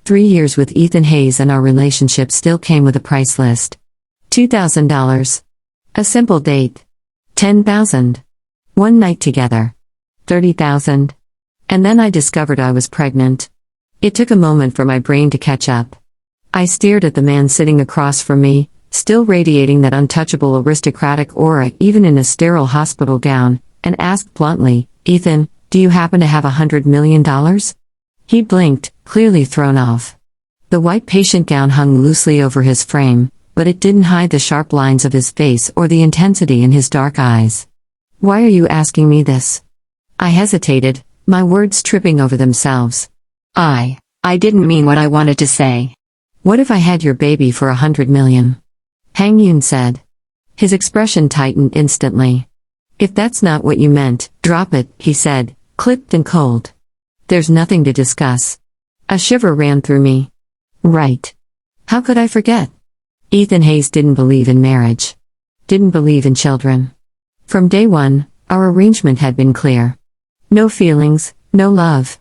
3 years with Ethan Hayes and our relationship still came with a price list. $2,000. A simple date. $10,000. One night together. $30,000. And then I discovered I was pregnant. It took a moment for my brain to catch up. I stared at the man sitting across from me, still radiating that untouchable aristocratic aura even in a sterile hospital gown, and asked bluntly, "Ethan, do you happen to have $100 million?" He blinked, clearly thrown off. The white patient gown hung loosely over his frame, but it didn't hide the sharp lines of his face or the intensity in his dark eyes. "Why are you asking me this?" I hesitated, my words tripping over themselves. I didn't mean what I wanted to say. What if I had your baby for $100 million? Hang Yoon said. His expression tightened instantly. If that's not what you meant, drop it, he said, clipped and cold. There's nothing to discuss. A shiver ran through me. Right. How could I forget? Ethan Hayes didn't believe in marriage. Didn't believe in children. From day one, our arrangement had been clear. No feelings, no love.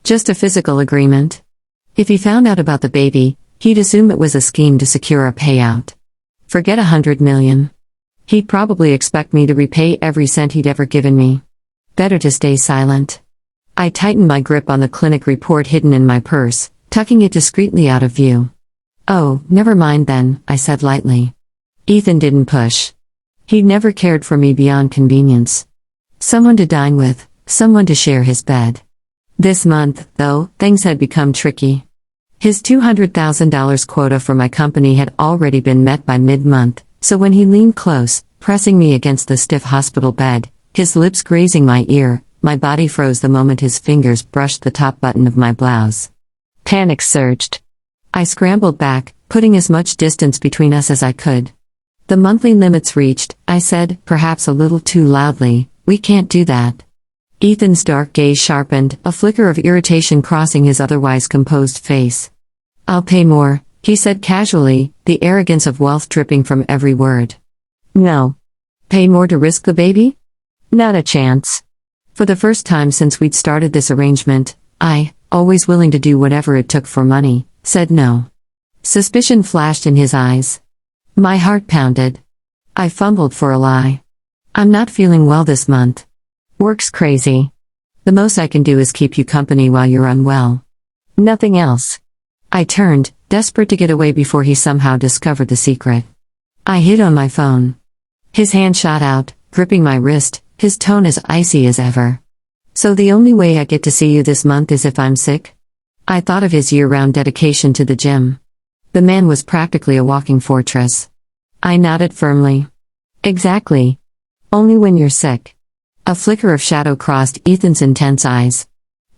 Just a physical agreement. If he found out about the baby, he'd assume it was a scheme to secure a payout. Forget $100 million. He'd probably expect me to repay every cent he'd ever given me. Better to stay silent. I tightened my grip on the clinic report hidden in my purse, tucking it discreetly out of view. "Oh, never mind then," I said lightly. Ethan didn't push. He'd never cared for me beyond convenience. Someone to dine with, someone to share his bed. This month, though, things had become tricky. His $200,000 quota for my company had already been met by mid-month, so when he leaned close, pressing me against the stiff hospital bed, his lips grazing my ear, my body froze the moment his fingers brushed the top button of my blouse. Panic surged. I scrambled back, putting as much distance between us as I could. "The monthly limit's reached," I said, perhaps a little too loudly. "We can't do that." Ethan's dark gaze sharpened, a flicker of irritation crossing his otherwise composed face. "I'll pay more," he said casually, the arrogance of wealth dripping from every word. "No. Pay more to risk the baby? Not a chance." For the first time since we'd started this arrangement, I, always willing to do whatever it took for money, said no. Suspicion flashed in his eyes. My heart pounded. I fumbled for a lie. "I'm not feeling well this month. Work's crazy. The most I can do is keep you company while you're unwell. Nothing else." I turned, desperate to get away before he somehow discovered the secret. I hid on my phone. His hand shot out, gripping my wrist, his tone as icy as ever. "So the only way I get to see you this month is if I'm sick?" I thought of his year-round dedication to the gym. The man was practically a walking fortress. I nodded firmly. "Exactly. Only when you're sick." A flicker of shadow crossed Ethan's intense eyes.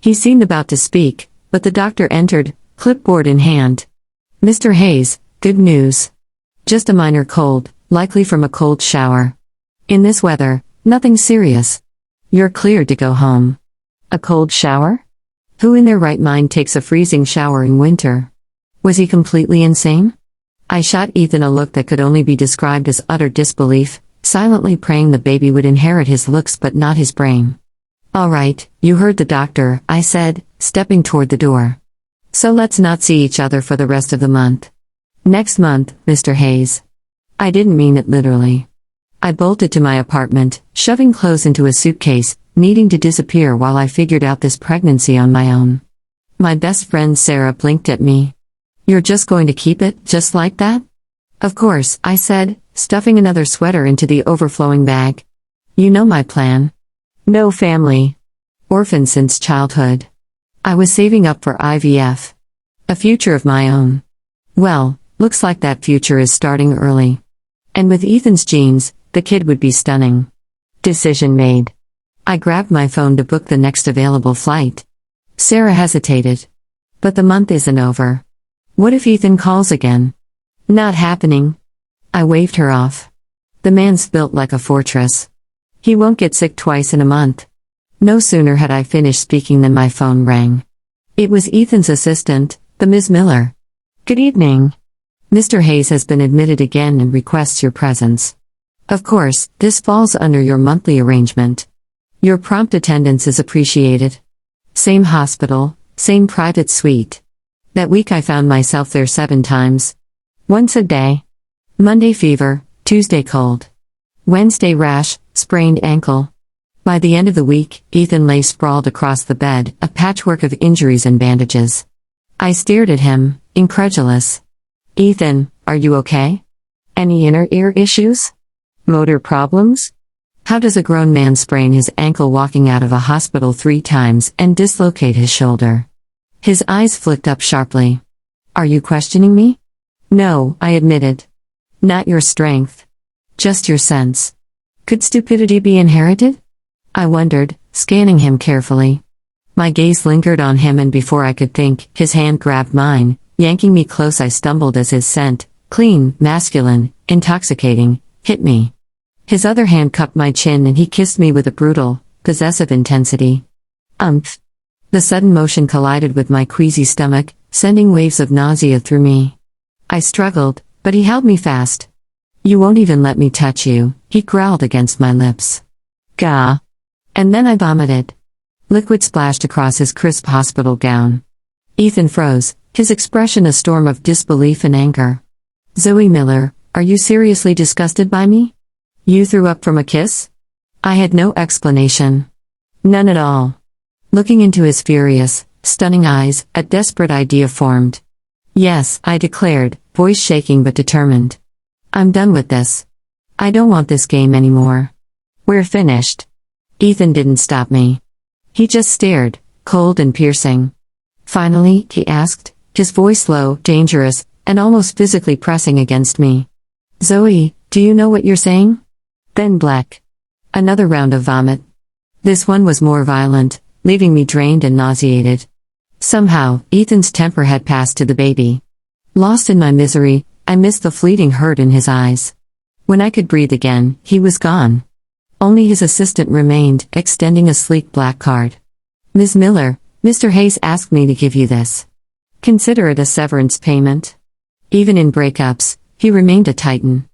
He seemed about to speak, but the doctor entered, clipboard in hand. "Mr. Hayes, good news. Just a minor cold, likely from a cold shower. In this weather, nothing serious. You're cleared to go home." A cold shower? Who in their right mind takes a freezing shower in winter? Was he completely insane? I shot Ethan a look that could only be described as utter disbelief, silently praying the baby would inherit his looks but not his brain. "All right, you heard the doctor," I said, stepping toward the door. "So let's not see each other for the rest of the month." "Next month, Mr. Hayes." I didn't mean it literally. I bolted to my apartment, shoving clothes into a suitcase, needing to disappear while I figured out this pregnancy on my own. My best friend Sarah blinked at me. "You're just going to keep it, just like that?" "Of course," I said, stuffing another sweater into the overflowing bag. "You know my plan. No family. Orphan since childhood. I was saving up for IVF. A future of my own. Well, looks like that future is starting early. And with Ethan's genes, the kid would be stunning." Decision made. I grabbed my phone to book the next available flight. Sarah hesitated. "But the month isn't over. What if Ethan calls again?" "Not happening." I waved her off. "The man's built like a fortress. He won't get sick twice in a month." No sooner had I finished speaking than my phone rang. It was Ethan's assistant, the Ms. Miller. "Good evening. Mr. Hayes has been admitted again and requests your presence. Of course, this falls under your monthly arrangement. Your prompt attendance is appreciated. Same hospital, same private suite. That week I found myself there 7 times. Once a day. Monday fever, Tuesday cold. Wednesday rash, sprained ankle. By the end of the week, Ethan lay sprawled across the bed, a patchwork of injuries and bandages. I stared at him, incredulous. Ethan, are you okay? Any inner ear issues? Motor problems? How does a grown man sprain his ankle walking out of a hospital 3 times and dislocate his shoulder? His eyes flicked up sharply. Are you questioning me? No, I admitted. Not your strength. Just your sense. Could stupidity be inherited? I wondered, scanning him carefully. My gaze lingered on him, and before I could think, his hand grabbed mine, yanking me close. I stumbled as his scent, clean, masculine, intoxicating, hit me. His other hand cupped my chin and he kissed me with a brutal, possessive intensity. Umph. The sudden motion collided with my queasy stomach, sending waves of nausea through me. I struggled, but he held me fast. You won't even let me touch you, he growled against my lips. Gah. And then I vomited. Liquid splashed across his crisp hospital gown. Ethan froze, his expression a storm of disbelief and anger. Zoe Miller, are you seriously disgusted by me? You threw up from a kiss? I had no explanation. None at all. Looking into his furious, stunning eyes, a desperate idea formed. Yes, I declared, voice shaking but determined. I'm done with this. I don't want this game anymore. We're finished. Ethan didn't stop me. He just stared, cold and piercing. Finally, he asked, his voice low, dangerous, and almost physically pressing against me. Zoe, do you know what you're saying? Then black. Another round of vomit. This one was more violent, leaving me drained and nauseated. Somehow, Ethan's temper had passed to the baby. Lost in my misery, I missed the fleeting hurt in his eyes. When I could breathe again, he was gone. Only his assistant remained, extending a sleek black card. Ms. Miller, Mr. Hayes asked me to give you this. Consider it a severance payment. Even in breakups, he remained a titan.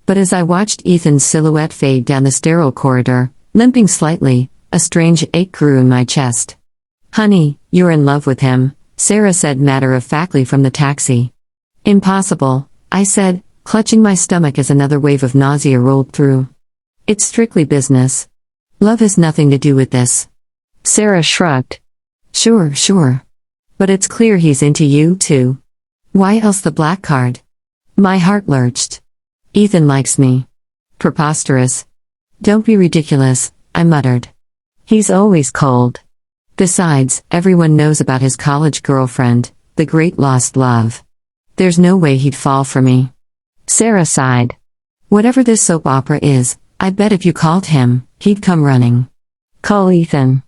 But as I watched Ethan's silhouette fade down the sterile corridor, limping slightly, a strange ache grew in my chest. Honey, you're in love with him, Sarah said matter-of-factly from the taxi. Impossible, I said, clutching my stomach as another wave of nausea rolled through. It's strictly business. Love has nothing to do with this. Sarah shrugged. Sure. But it's clear he's into you, too. Why else the black card? My heart lurched. Ethan likes me. Preposterous. Don't be ridiculous, I muttered. He's always cold. Besides, everyone knows about his college girlfriend, the great lost love. There's no way he'd fall for me. Sarah sighed. Whatever this soap opera is, I bet if you called him, he'd come running. Call Ethan.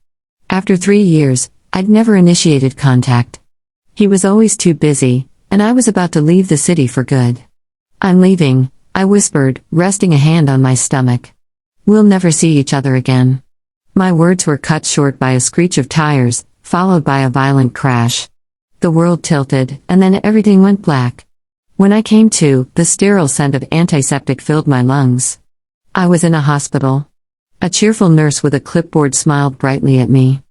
After 3 years, I'd never initiated contact. He was always too busy, and I was about to leave the city for good. I'm leaving, I whispered, resting a hand on my stomach. We'll never see each other again. My words were cut short by a screech of tires, followed by a violent crash. The world tilted, and then everything went black. When I came to, the sterile scent of antiseptic filled my lungs. I was in a hospital. A cheerful nurse with a clipboard smiled brightly at me.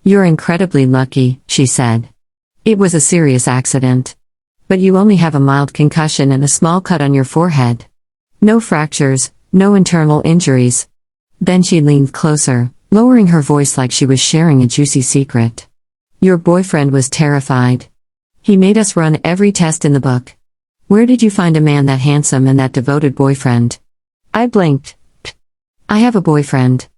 You're incredibly lucky, she said. It was a serious accident. But you only have a mild concussion and a small cut on your forehead. No fractures, no internal injuries. Then she leaned closer, lowering her voice like she was sharing a juicy secret. Your boyfriend was terrified. He made us run every test in the book. Where did you find a man that handsome and that devoted boyfriend? I blinked. I have a boyfriend.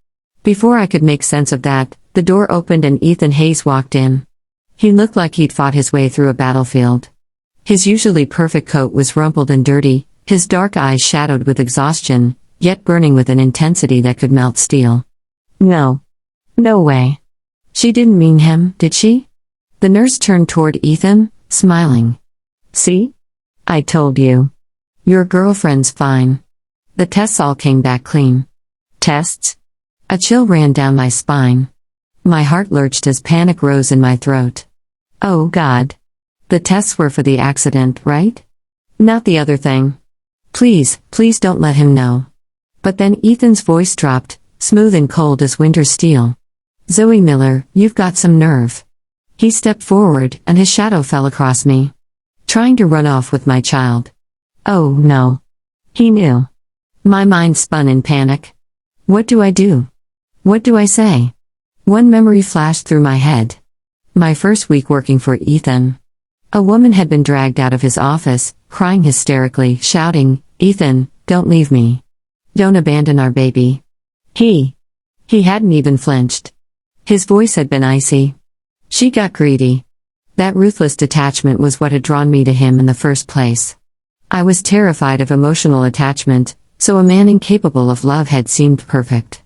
Before I could make sense of that, the door opened and Ethan Hayes walked in. He looked like he'd fought his way through a battlefield. His usually perfect coat was rumpled and dirty, his dark eyes shadowed with exhaustion, yet burning with an intensity that could melt steel. No. No way. She didn't mean him, did she? The nurse turned toward Ethan, smiling. See? I told you. Your girlfriend's fine. The tests all came back clean. Tests? A chill ran down my spine. My heart lurched as panic rose in my throat. Oh God. The tests were for the accident, right? Not the other thing. Please don't let him know. But then Ethan's voice dropped, smooth and cold as winter steel. Zoe Miller, you've got some nerve. He stepped forward, and his shadow fell across me. Trying to run off with my child. Oh, no. He knew. My mind spun in panic. What do I do? What do I say? One memory flashed through my head. My first week working for Ethan. A woman had been dragged out of his office, crying hysterically, shouting, "Ethan, don't leave me. Don't abandon our baby." He hadn't even flinched. His voice had been icy. She got greedy. That ruthless detachment was what had drawn me to him in the first place. I was terrified of emotional attachment, so a man incapable of love had seemed perfect.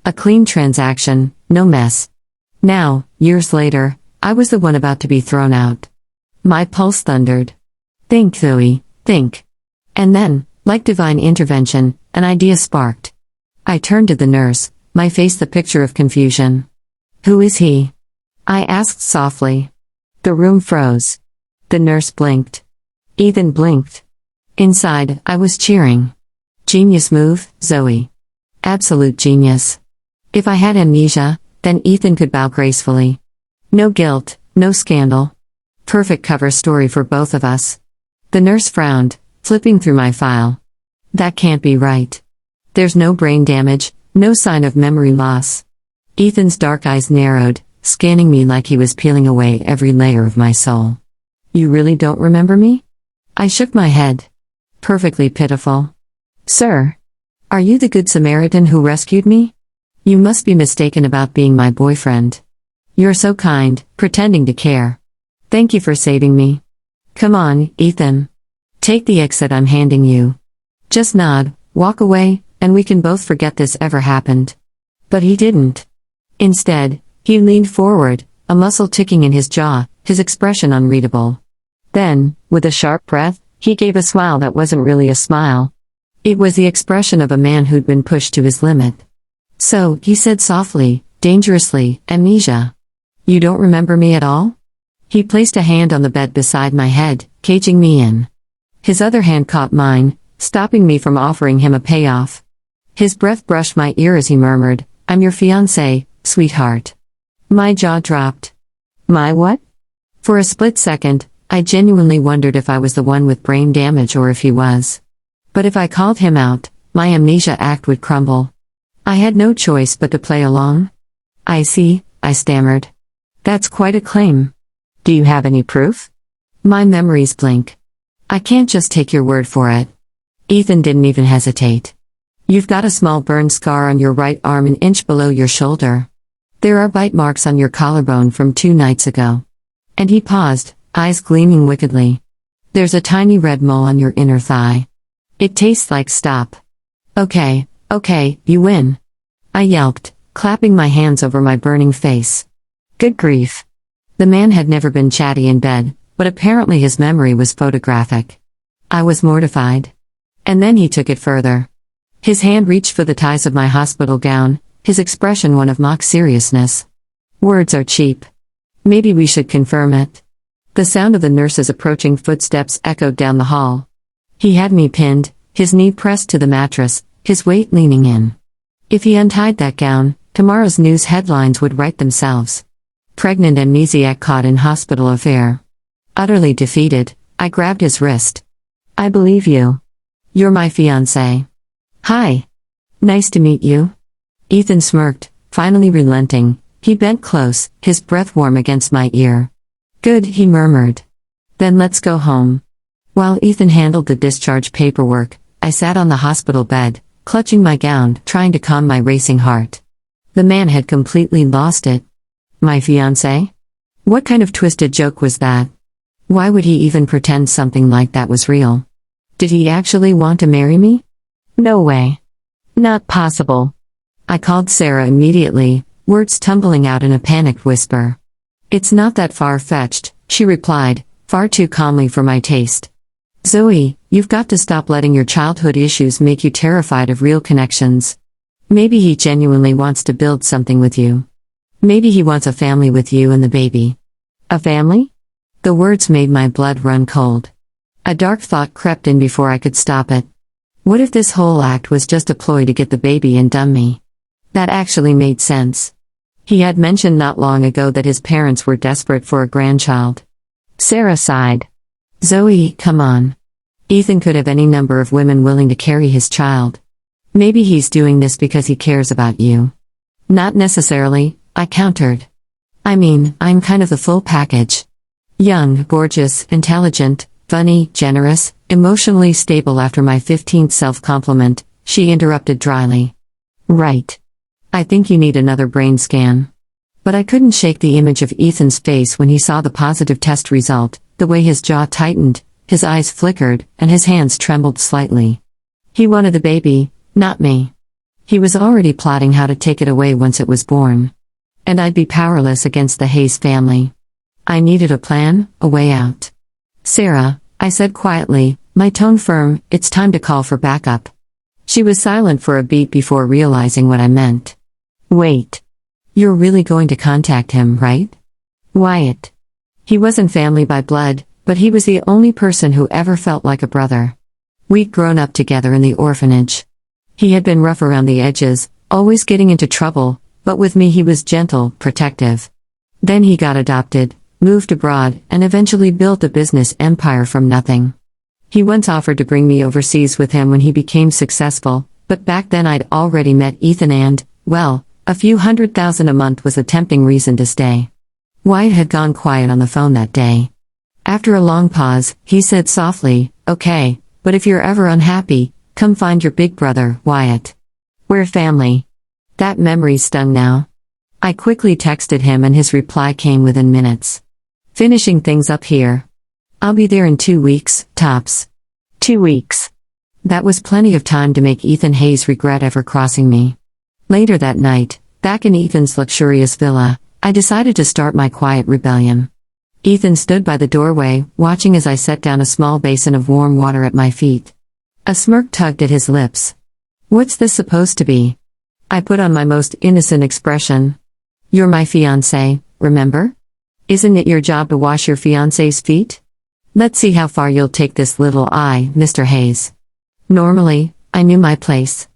A clean transaction, no mess. Now, years later, I was the one about to be thrown out. My pulse thundered. Think, Zoe, think. And then, like divine intervention, an idea sparked. I turned to the nurse, my face the picture of confusion. "Who is he?" I asked softly. The room froze. The nurse blinked. Ethan blinked. Inside, I was cheering. Genius move, Zoe. Absolute genius. If I had amnesia, then Ethan could bow gracefully. No guilt, no scandal. Perfect cover story for both of us. The nurse frowned, flipping through my file. That can't be right. There's no brain damage, no sign of memory loss. Ethan's dark eyes narrowed, scanning me like he was peeling away every layer of my soul. You really don't remember me? I shook my head. Perfectly pitiful. Sir, are you the Good Samaritan who rescued me? You must be mistaken about being my boyfriend. You're so kind, pretending to care. Thank you for saving me. Come on, Ethan. Take the exit I'm handing you. Just nod, walk away, and we can both forget this ever happened. But he didn't. Instead, he leaned forward, a muscle ticking in his jaw, his expression unreadable. Then, with a sharp breath, he gave a smile that wasn't really a smile. It was the expression of a man who'd been pushed to his limit. So, he said softly, dangerously, amnesia. You don't remember me at all? He placed a hand on the bed beside my head, caging me in. His other hand caught mine, stopping me from offering him a payoff. His breath brushed my ear as he murmured, I'm your fiancé, sweetheart. My jaw dropped. My what? For a split second, I genuinely wondered if I was the one with brain damage or if he was. But if I called him out, my amnesia act would crumble. I had no choice but to play along. I see, I stammered. That's quite a claim. Do you have any proof? My memories blink. I can't just take your word for it. Ethan didn't even hesitate. You've got a small burn scar on your right arm an inch below your shoulder. There are bite marks on your collarbone from 2 nights ago. And he paused, eyes gleaming wickedly. There's a tiny red mole on your inner thigh. It tastes like stop. Okay, you win. I yelped, clapping my hands over my burning face. Good grief. The man had never been chatty in bed, but apparently his memory was photographic. I was mortified. And then he took it further. His hand reached for the ties of my hospital gown, his expression one of mock seriousness. Words are cheap. Maybe we should confirm it. The sound of the nurse's approaching footsteps echoed down the hall. He had me pinned, his knee pressed to the mattress, his weight leaning in. If he untied that gown, tomorrow's news headlines would write themselves. Pregnant amnesiac caught in hospital affair. Utterly defeated, I grabbed his wrist. I believe you. You're my fiancé. Hi. Nice to meet you. Ethan smirked, finally relenting. He bent close, his breath warm against my ear. Good, he murmured. Then let's go home. While Ethan handled the discharge paperwork, I sat on the hospital bed, clutching my gown, trying to calm my racing heart. The man had completely lost it. My fiancé? What kind of twisted joke was that? Why would he even pretend something like that was real? Did he actually want to marry me? No way. Not possible. I called Sarah immediately, words tumbling out in a panicked whisper. It's not that far-fetched, she replied, far too calmly for my taste. Zoe, you've got to stop letting your childhood issues make you terrified of real connections. Maybe he genuinely wants to build something with you. Maybe he wants a family with you and the baby. A family? The words made my blood run cold. A dark thought crept in before I could stop it. What if this whole act was just a ploy to get the baby and dump me? That actually made sense. He had mentioned not long ago that his parents were desperate for a grandchild. Sarah sighed. Zoe, come on. Ethan could have any number of women willing to carry his child. Maybe he's doing this because he cares about you. Not necessarily, I countered. I mean, I'm kind of the full package. Young, gorgeous, intelligent, funny, generous, emotionally stable. After my 15th self-compliment, she interrupted dryly. Right. I think you need another brain scan. But I couldn't shake the image of Ethan's face when he saw the positive test result, the way his jaw tightened, his eyes flickered, and his hands trembled slightly. He wanted the baby, not me. He was already plotting how to take it away once it was born. And I'd be powerless against the Hayes family. I needed a plan, a way out. Sarah, I said quietly, my tone firm, it's time to call for backup. She was silent for a beat before realizing what I meant. Wait. You're really going to contact him, right? Wyatt. He wasn't family by blood, but he was the only person who ever felt like a brother. We'd grown up together in the orphanage. He had been rough around the edges, always getting into trouble, but with me he was gentle, protective. Then he got adopted, moved abroad, and eventually built a business empire from nothing. He once offered to bring me overseas with him when he became successful, but back then I'd already met Ethan and, well, a few $100,000 a month was a tempting reason to stay. Wyatt had gone quiet on the phone that day. After a long pause, he said softly, okay, but if you're ever unhappy, come find your big brother, Wyatt. We're family. That memory stung now. I quickly texted him and his reply came within minutes. Finishing things up here. I'll be there in 2 weeks, tops. 2 weeks. That was plenty of time to make Ethan Hayes regret ever crossing me. Later that night, back in Ethan's luxurious villa, I decided to start my quiet rebellion. Ethan stood by the doorway, watching as I set down a small basin of warm water at my feet. A smirk tugged at his lips. What's this supposed to be? I put on my most innocent expression. You're my fiancé, remember? Isn't it your job to wash your fiancé's feet? Let's see how far you'll take this little eye, Mr. Hayes. Normally, I knew my place.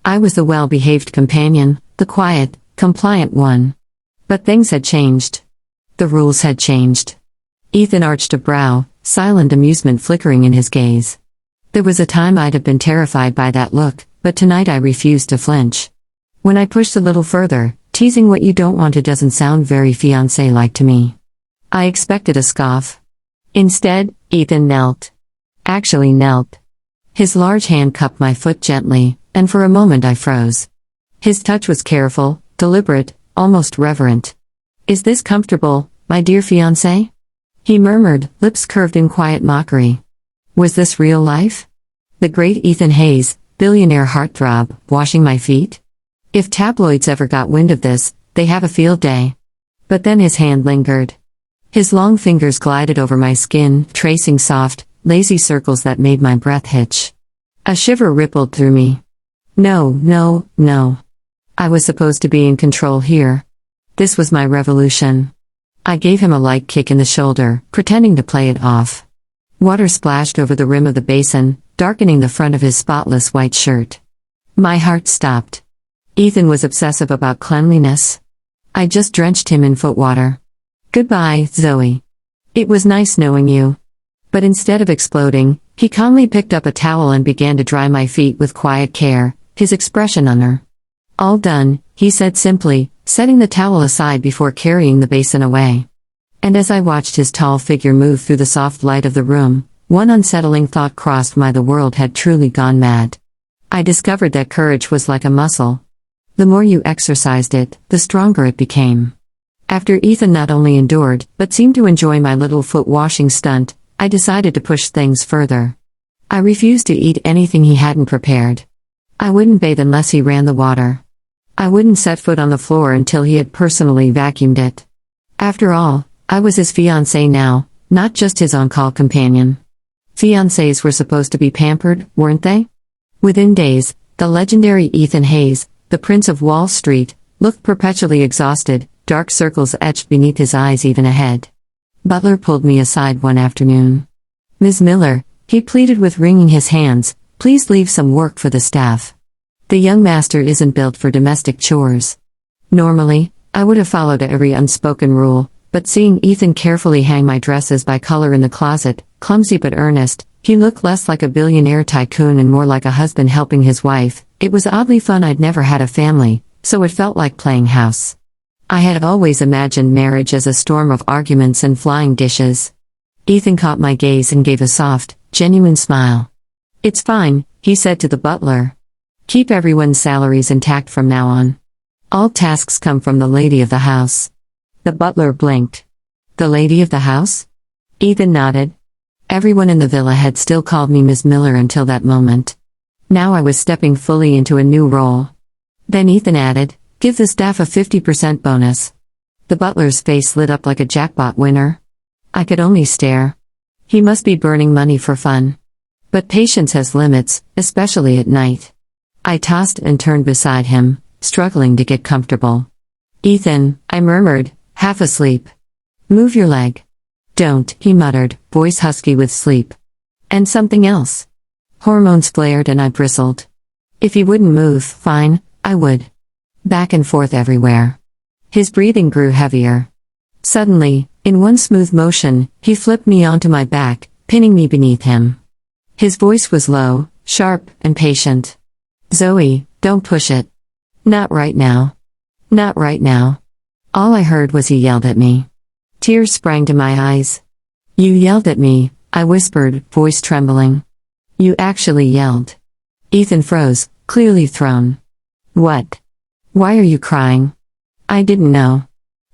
I was the well-behaved companion, the quiet, compliant one. But things had changed. The rules had changed. Ethan arched a brow, silent amusement flickering in his gaze. There was a time I'd have been terrified by that look, but tonight I refused to flinch. When I pushed a little further, teasing what you don't want to doesn't sound very fiancé-like to me. I expected a scoff. Instead, Ethan knelt. Actually knelt. His large hand cupped my foot gently, and for a moment I froze. His touch was careful, deliberate, almost reverent. Is this comfortable, my dear fiancé? He murmured, lips curved in quiet mockery. Was this real life? The great Ethan Hayes, billionaire heartthrob, washing my feet? If tabloids ever got wind of this, they have a field day. But then his hand lingered. His long fingers glided over my skin, tracing soft, lazy circles that made my breath hitch. A shiver rippled through me. No, no, no. I was supposed to be in control here. This was my revolution. I gave him a light kick in the shoulder, pretending to play it off. Water splashed over the rim of the basin, darkening the front of his spotless white shirt. My heart stopped. Ethan was obsessive about cleanliness. I just drenched him in foot water. Goodbye, Zoe. It was nice knowing you. But instead of exploding, he calmly picked up a towel and began to dry my feet with quiet care, his expression on her. All done, he said simply, setting the towel aside before carrying the basin away. And as I watched his tall figure move through the soft light of the room, one unsettling thought crossed my the world had truly gone mad. I discovered that courage was like a muscle. The more you exercised it, the stronger it became. After Ethan not only endured, but seemed to enjoy my little foot washing stunt, I decided to push things further. I refused to eat anything he hadn't prepared. I wouldn't bathe unless he ran the water. I wouldn't set foot on the floor until he had personally vacuumed it. After all, I was his fiancé now, not just his on-call companion. Fiancés were supposed to be pampered, weren't they? Within days, the legendary Ethan Hayes, the Prince of Wall Street, looked perpetually exhausted, dark circles etched beneath his eyes even ahead. Butler pulled me aside one afternoon. Ms. Miller, he pleaded with wringing his hands, please leave some work for the staff. The young master isn't built for domestic chores. Normally, I would have followed every unspoken rule, but seeing Ethan carefully hang my dresses by color in the closet, clumsy but earnest, he looked less like a billionaire tycoon and more like a husband helping his wife. It was oddly fun. I'd never had a family, so it felt like playing house. I had always imagined marriage as a storm of arguments and flying dishes. Ethan caught my gaze and gave a soft, genuine smile. "It's fine," he said to the butler. "Keep everyone's salaries intact from now on. All tasks come from the lady of the house." The butler blinked. "The lady of the house?" Ethan nodded. Everyone in the villa had still called me Ms. Miller until that moment. Now I was stepping fully into a new role. Then Ethan added, "Give the staff a 50% bonus." The butler's face lit up like a jackpot winner. I could only stare. He must be burning money for fun. But patience has limits, especially at night. I tossed and turned beside him, struggling to get comfortable. "Ethan," I murmured, half asleep. "Move your leg." "Don't," he muttered, voice husky with sleep. "And something else." Hormones flared and I bristled. If he wouldn't move, fine, I would. Back and forth everywhere. His breathing grew heavier. Suddenly, in one smooth motion, he flipped me onto my back, pinning me beneath him. His voice was low, sharp, and patient. "Zoe, don't push it. Not right now. Not right now." All I heard was he yelled at me. Tears sprang to my eyes. "You yelled at me," I whispered, voice trembling. "You actually yelled." Ethan froze, clearly thrown. "What? Why are you crying?" I didn't know.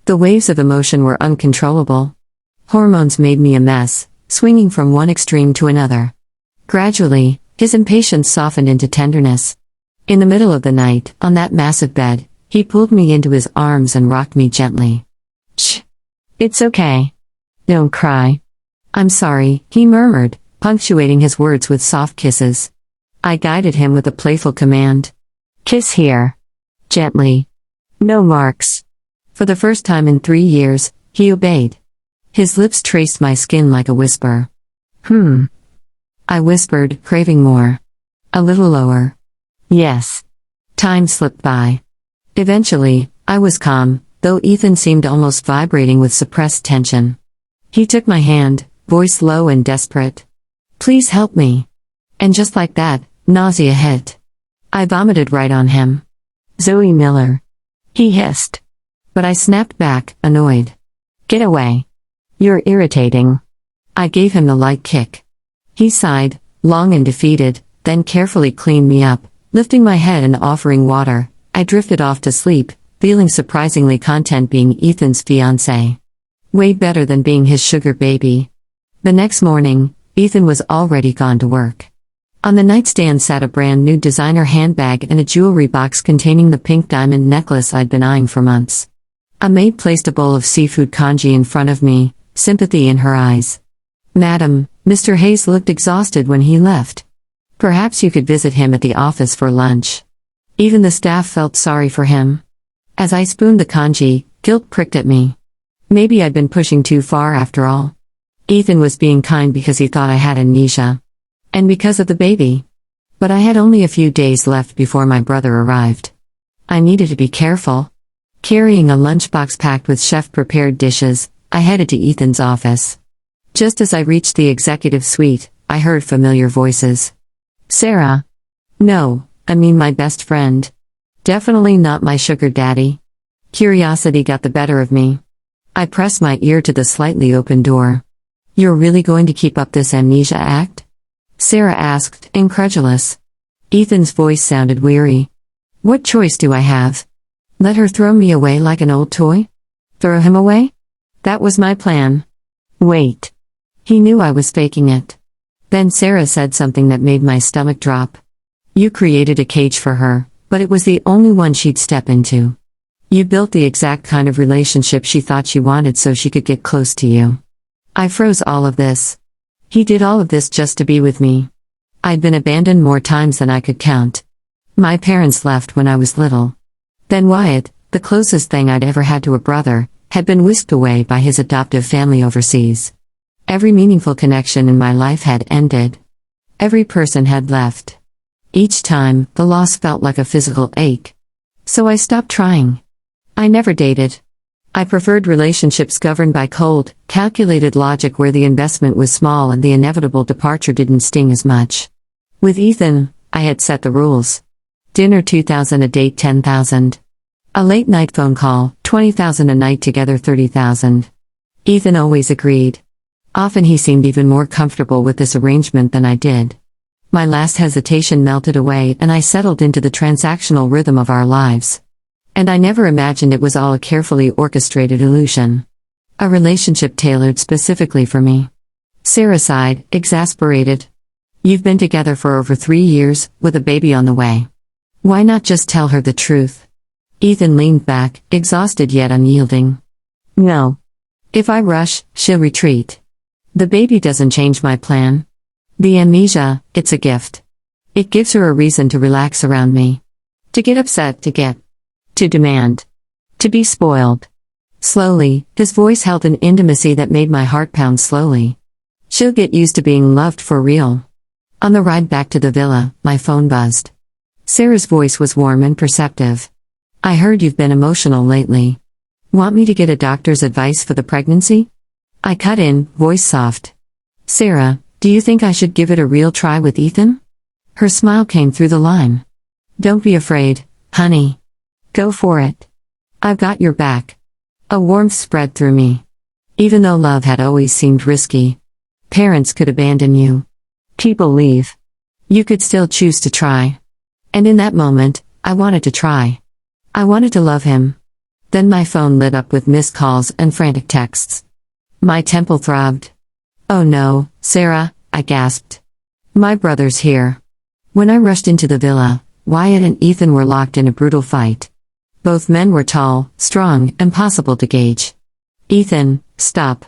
The waves of emotion were uncontrollable. Hormones made me a mess, swinging from one extreme to another. Gradually, his impatience softened into tenderness. In the middle of the night, on that massive bed, he pulled me into his arms and rocked me gently. "Shh. It's okay. Don't cry." "I'm sorry," he murmured, punctuating his words with soft kisses. I guided him with a playful command. "Kiss here. Gently. No marks." For the first time in 3 years, he obeyed. His lips traced my skin like a whisper. I whispered, craving more. A little lower. "Yes." Time slipped by. Eventually, I was calm, though Ethan seemed almost vibrating with suppressed tension. He took my hand, voice low and desperate. "Please help me." And just like that, nausea hit. I vomited right on him. "Zoe Miller," he hissed. But I snapped back, annoyed. "Get away. You're irritating." I gave him the light kick. He sighed, long and defeated, then carefully cleaned me up, lifting my head and offering water. I drifted off to sleep, feeling surprisingly content being Ethan's fiancée. Way better than being his sugar baby. The next morning, Ethan was already gone to work. On the nightstand sat a brand new designer handbag and a jewelry box containing the pink diamond necklace I'd been eyeing for months. A maid placed a bowl of seafood congee in front of me, sympathy in her eyes. "Madam, Mr. Hayes looked exhausted when he left. Perhaps you could visit him at the office for lunch." Even the staff felt sorry for him. As I spooned the congee, guilt pricked at me. Maybe I'd been pushing too far after all. Ethan was being kind because he thought I had amnesia. And because of the baby. But I had only a few days left before my brother arrived. I needed to be careful. Carrying a lunchbox packed with chef-prepared dishes, I headed to Ethan's office. Just as I reached the executive suite, I heard familiar voices. "Sarah." "No, I mean my best friend. Definitely not my sugar daddy." Curiosity got the better of me. I pressed my ear to the slightly open door. "You're really going to keep up this amnesia act?" Sarah asked, incredulous. Ethan's voice sounded weary. "What choice do I have? Let her throw me away like an old toy? Throw him away? That was my plan." "Wait." He knew I was faking it. Then Sarah said something that made my stomach drop. "You created a cage for her, but it was the only one she'd step into. You built the exact kind of relationship she thought she wanted so she could get close to you." I froze. All of this. He did all of this just to be with me. I'd been abandoned more times than I could count. My parents left when I was little. Then Wyatt, the closest thing I'd ever had to a brother, had been whisked away by his adoptive family overseas. Every meaningful connection in my life had ended. Every person had left. Each time, the loss felt like a physical ache. So I stopped trying. I never dated. I preferred relationships governed by cold, calculated logic where the investment was small and the inevitable departure didn't sting as much. With Ethan, I had set the rules. Dinner 2,000 a date 10,000. A late night phone call, 20,000 a night together 30,000. Ethan always agreed. Often he seemed even more comfortable with this arrangement than I did. My last hesitation melted away and I settled into the transactional rhythm of our lives. And I never imagined it was all a carefully orchestrated illusion. A relationship tailored specifically for me. Sarah sighed, exasperated. You've been together for over 3 years, with a baby on the way. Why not just tell her the truth? Ethan leaned back, exhausted yet unyielding. No. If I rush, she'll retreat. The baby doesn't change my plan. The amnesia, it's a gift. It gives her a reason to relax around me. To get upset, to demand. To be spoiled. Slowly, his voice held an intimacy that made my heart pound slowly. She'll get used to being loved for real. On the ride back to the villa, my phone buzzed. Sarah's voice was warm and perceptive. I heard you've been emotional lately. Want me to get a doctor's advice for the pregnancy? I cut in, voice soft. Sarah, do you think I should give it a real try with Ethan? Her smile came through the line. Don't be afraid, honey. Go for it. I've got your back. A warmth spread through me. Even though love had always seemed risky. Parents could abandon you. People leave. You could still choose to try. And in that moment, I wanted to try. I wanted to love him. Then my phone lit up with missed calls and frantic texts. My temple throbbed. Oh no, Sarah, I gasped. My brother's here. When I rushed into the villa, Wyatt and Ethan were locked in a brutal fight. Both men were tall, strong, impossible to gauge. Ethan, stop.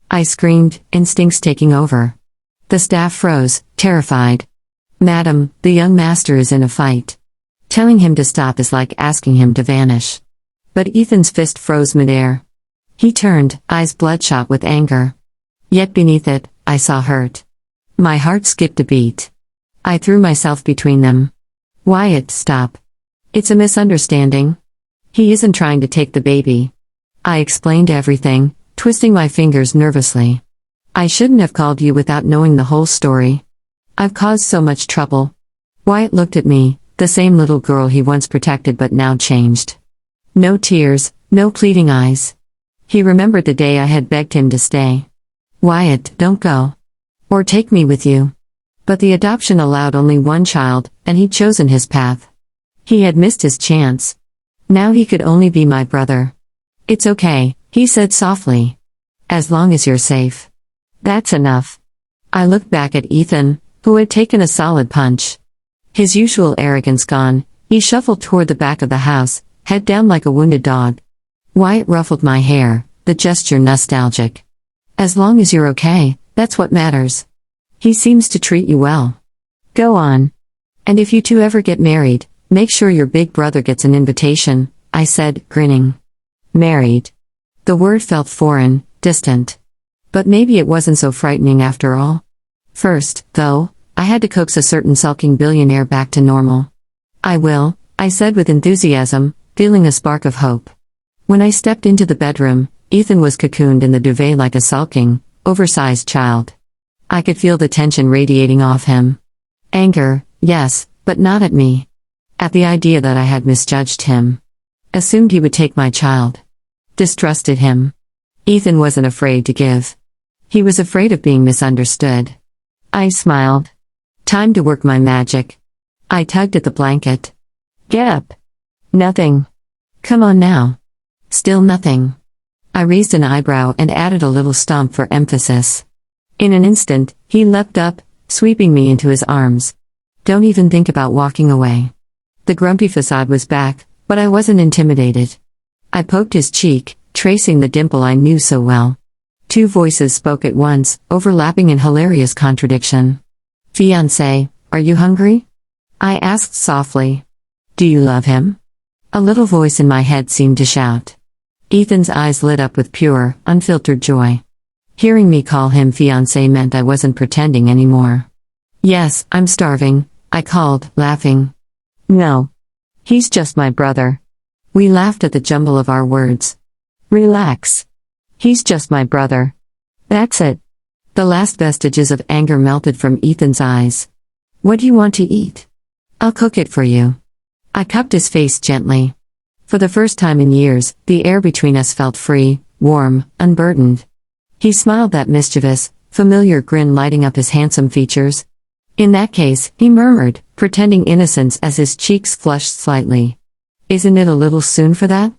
I screamed, instincts taking over. The staff froze, terrified. Madam, the young master is in a fight. Telling him to stop is like asking him to vanish. But Ethan's fist froze midair. He turned, eyes bloodshot with anger. Yet beneath it, I saw hurt. My heart skipped a beat. I threw myself between them. Wyatt, stop. It's a misunderstanding. He isn't trying to take the baby. I explained everything, twisting my fingers nervously. I shouldn't have called you without knowing the whole story. I've caused so much trouble. Wyatt looked at me, the same little girl he once protected but now changed. No tears, no pleading eyes. He remembered the day I had begged him to stay. Wyatt, don't go. Or take me with you. But the adoption allowed only one child, and he'd chosen his path. He had missed his chance. Now he could only be my brother. It's okay, he said softly. As long as you're safe. That's enough. I looked back at Ethan, who had taken a solid punch. His usual arrogance gone, he shuffled toward the back of the house, head down like a wounded dog. Wyatt ruffled my hair, the gesture nostalgic. As long as you're okay, that's what matters. He seems to treat you well. Go on. And if you two ever get married, make sure your big brother gets an invitation, I said, grinning. Married. The word felt foreign, distant. But maybe it wasn't so frightening after all. First, though, I had to coax a certain sulking billionaire back to normal. I will, I said with enthusiasm, feeling a spark of hope. When I stepped into the bedroom, Ethan was cocooned in the duvet like a sulking, oversized child. I could feel the tension radiating off him. Anger, yes, but not at me. At the idea that I had misjudged him. Assumed he would take my child. Distrusted him. Ethan wasn't afraid to give. He was afraid of being misunderstood. I smiled. Time to work my magic. I tugged at the blanket. Get up. Nothing. Come on now. Still nothing. I raised an eyebrow and added a little stomp for emphasis. In an instant, he leapt up, sweeping me into his arms. Don't even think about walking away. The grumpy facade was back, but I wasn't intimidated. I poked his cheek, tracing the dimple I knew so well. Two voices spoke at once, overlapping in hilarious contradiction. Fiancé, are you hungry? I asked softly. Do you love him? A little voice in my head seemed to shout. Ethan's eyes lit up with pure, unfiltered joy. Hearing me call him fiancé meant I wasn't pretending anymore. Yes, I'm starving, I called, laughing. No. He's just my brother. We laughed at the jumble of our words. Relax. He's just my brother. That's it. The last vestiges of anger melted from Ethan's eyes. What do you want to eat? I'll cook it for you. I cupped his face gently. For the first time in years, the air between us felt free, warm, unburdened. He smiled, that mischievous, familiar grin lighting up his handsome features. In that case, he murmured, pretending innocence as his cheeks flushed slightly. Isn't it a little soon for that?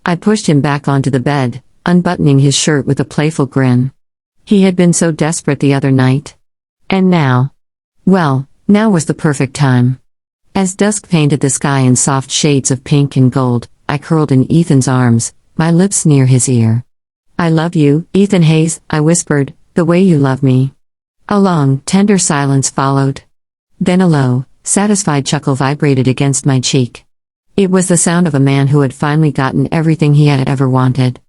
I pushed him back onto the bed, unbuttoning his shirt with a playful grin. He had been so desperate the other night. And now? Well, now was the perfect time. As dusk painted the sky in soft shades of pink and gold, I curled in Ethan's arms, my lips near his ear. I love you, Ethan Hayes, I whispered, the way you love me. A long, tender silence followed. Then a low, satisfied chuckle vibrated against my cheek. It was the sound of a man who had finally gotten everything he had ever wanted.